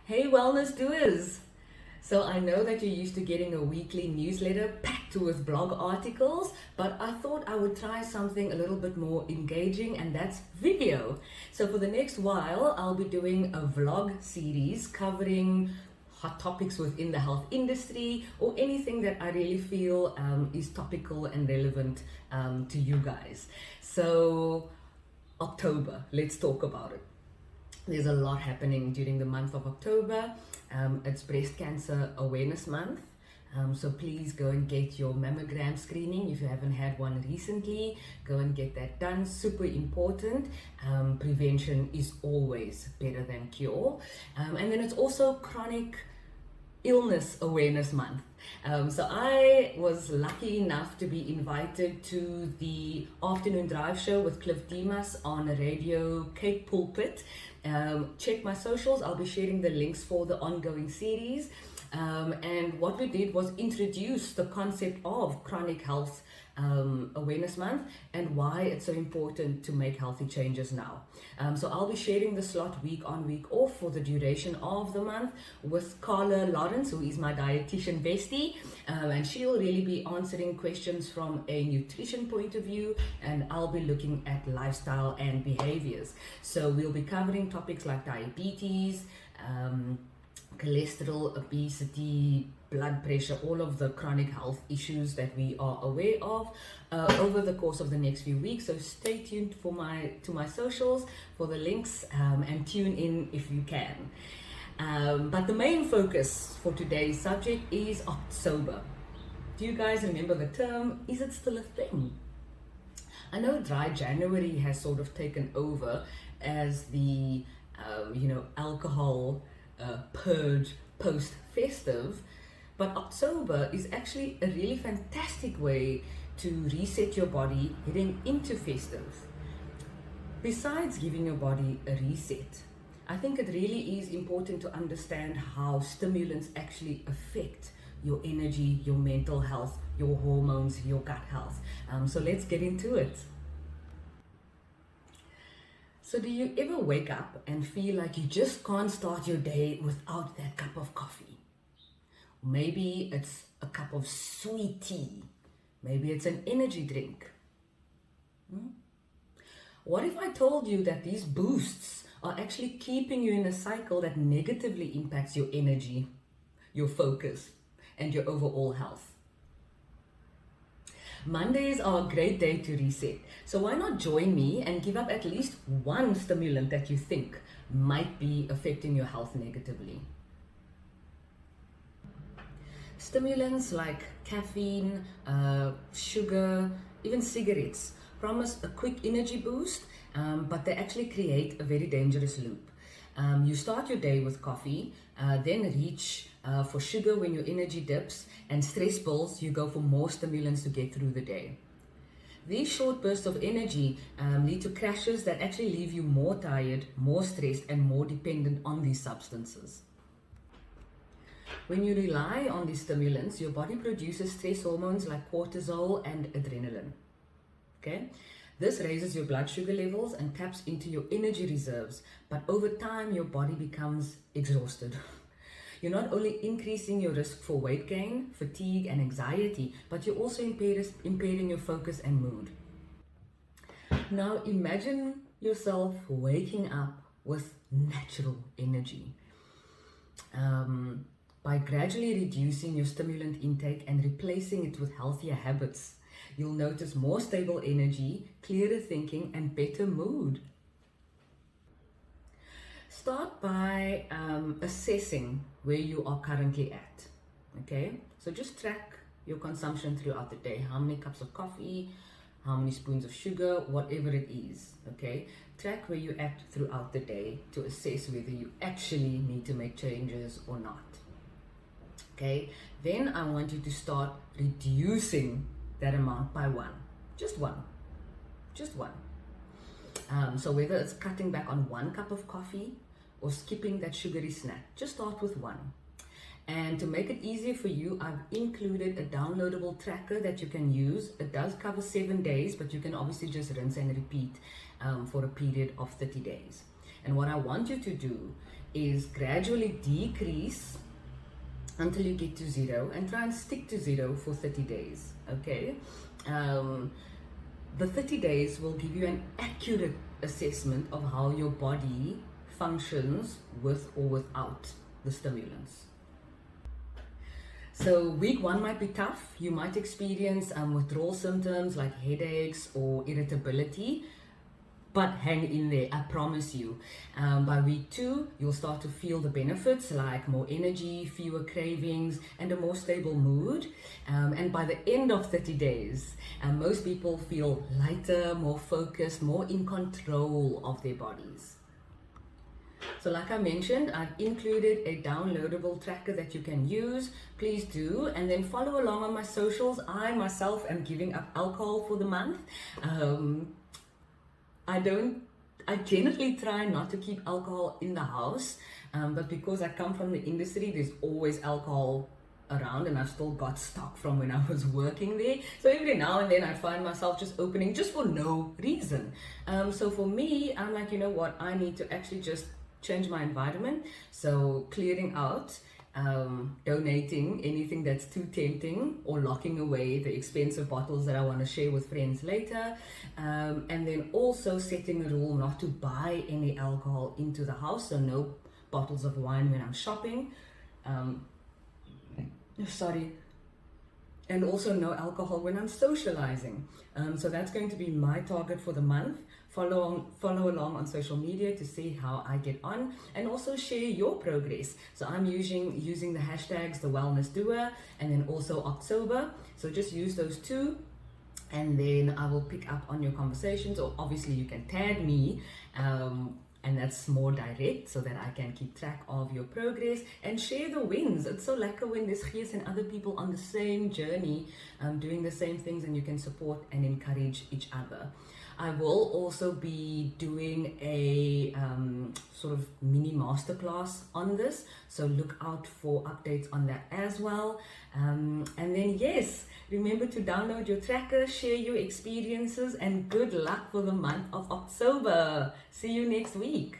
Hey, wellness doers! So I know that you're used to getting a weekly newsletter packed with blog articles, but I thought I would try something a little bit more engaging, and that's video. So for the next while, I'll be doing a vlog series covering hot topics within the health industry or anything that I really feel is topical and relevant to you guys. So October, let's talk about it. There's a lot happening during the month of October. It's Breast Cancer Awareness Month. So please go and get your mammogram screening if you haven't had one recently. Go and get that done. Super important. Prevention is always better than cure. And then it's also Chronic Illness Awareness Month. So I was lucky enough to be invited to the afternoon drive show with Cliff Demas on Radio Cape Pulpit. Check my socials. I'll be sharing the links for the ongoing series. And what we did was introduce the concept of Chronic Health Awareness Month and why it's so important to make healthy changes now. So I'll be sharing the slot week on, week off for the duration of the month with Carla Lawrence, who is my dietitian bestie, and she'll really be answering questions from a nutrition point of view, and I'll be looking at lifestyle and behaviors. So we'll be covering topics like diabetes, cholesterol, obesity, blood pressure, all of the chronic health issues that we are aware of over the course of the next few weeks. So stay tuned to my socials for the links and tune in if you can. But the main focus for today's subject is October. Do you guys remember the term? Is it still a thing? I know dry January has sort of taken over as the alcohol purge post-festive, but October is actually a really fantastic way to reset your body heading into festive. Besides giving your body a reset, I think it really is important to understand how stimulants actually affect your energy, your mental health, your hormones, your gut health. So let's get into it. So do you ever wake up and feel like you just can't start your day without that cup of coffee? Maybe it's a cup of sweet tea. Maybe it's an energy drink. What if I told you that these boosts are actually keeping you in a cycle that negatively impacts your energy, your focus, and your overall health? Mondays are a great day to reset. So why not join me and give up at least one stimulant that you think might be affecting your health negatively? Stimulants like caffeine, sugar, even cigarettes promise a quick energy boost, but they actually create a very dangerous loop. You start your day with coffee, then reach for sugar when your energy dips, and stress builds, you go for more stimulants to get through the day. These short bursts of energy lead to crashes that actually leave you more tired, more stressed, and more dependent on these substances. When you rely on these stimulants, your body produces stress hormones like cortisol and adrenaline. Okay? This raises your blood sugar levels and taps into your energy reserves, but over time your body becomes exhausted. You're not only increasing your risk for weight gain, fatigue, and anxiety, but you're also impairing your focus and mood. Now imagine yourself waking up with natural energy. By gradually reducing your stimulant intake and replacing it with healthier habits, you'll notice more stable energy, clearer thinking, and better mood. Start by assessing where you are currently at. Okay, so just track your consumption throughout the day. How many cups of coffee, how many spoons of sugar, whatever it is. Okay, track where you're at throughout the day to assess whether you actually need to make changes or not. Okay, then I want you to start reducing that amount by one. Just one. So whether it's cutting back on 1 cup of coffee or skipping that sugary snack, just start with one. And to make it easier for you, I've included a downloadable tracker that you can use. It does cover 7 days, but you can obviously just rinse and repeat for a period of 30 days. And what I want you to do is gradually decrease until you get to 0 and try and stick to 0 for 30 days, okay? The 30 days will give you an accurate assessment of how your body functions with or without the stimulants. So week 1 might be tough. You might experience withdrawal symptoms like headaches or irritability, but hang in there, I promise you. By week 2, you'll start to feel the benefits like more energy, fewer cravings, and a more stable mood. And by the end of 30 days, most people feel lighter, more focused, more in control of their bodies. So like I mentioned, I've included a downloadable tracker that you can use. Please do, and then follow along on my socials. I myself am giving up alcohol for the month. I generally try not to keep alcohol in the house, but because I come from the industry, there's always alcohol around, and I've still got stock from when I was working there. So every now and then I find myself just opening just for no reason. So for me, I'm like, you know what, I need to actually just change my environment. So clearing out, donating anything that's too tempting, or locking away the expensive bottles that I want to share with friends later, and then also setting a rule not to buy any alcohol into the house, so no bottles of wine when I'm shopping, and also no alcohol when I'm socializing. So that's going to be my target for the month. Follow along on social media to see how I get on, and also share your progress. So I'm using the hashtags the wellness doer and then also October. So just use those two, and then I will pick up on your conversations, or obviously you can tag me, and that's more direct so that I can keep track of your progress and share the wins. It's so lekker when there's gees and other people on the same journey, doing the same things, and you can support and encourage each other. I will also be doing a sort of mini masterclass on this, so look out for updates on that as well. And then yes, remember to download your tracker, share your experiences, and good luck for the month of October. See you next week.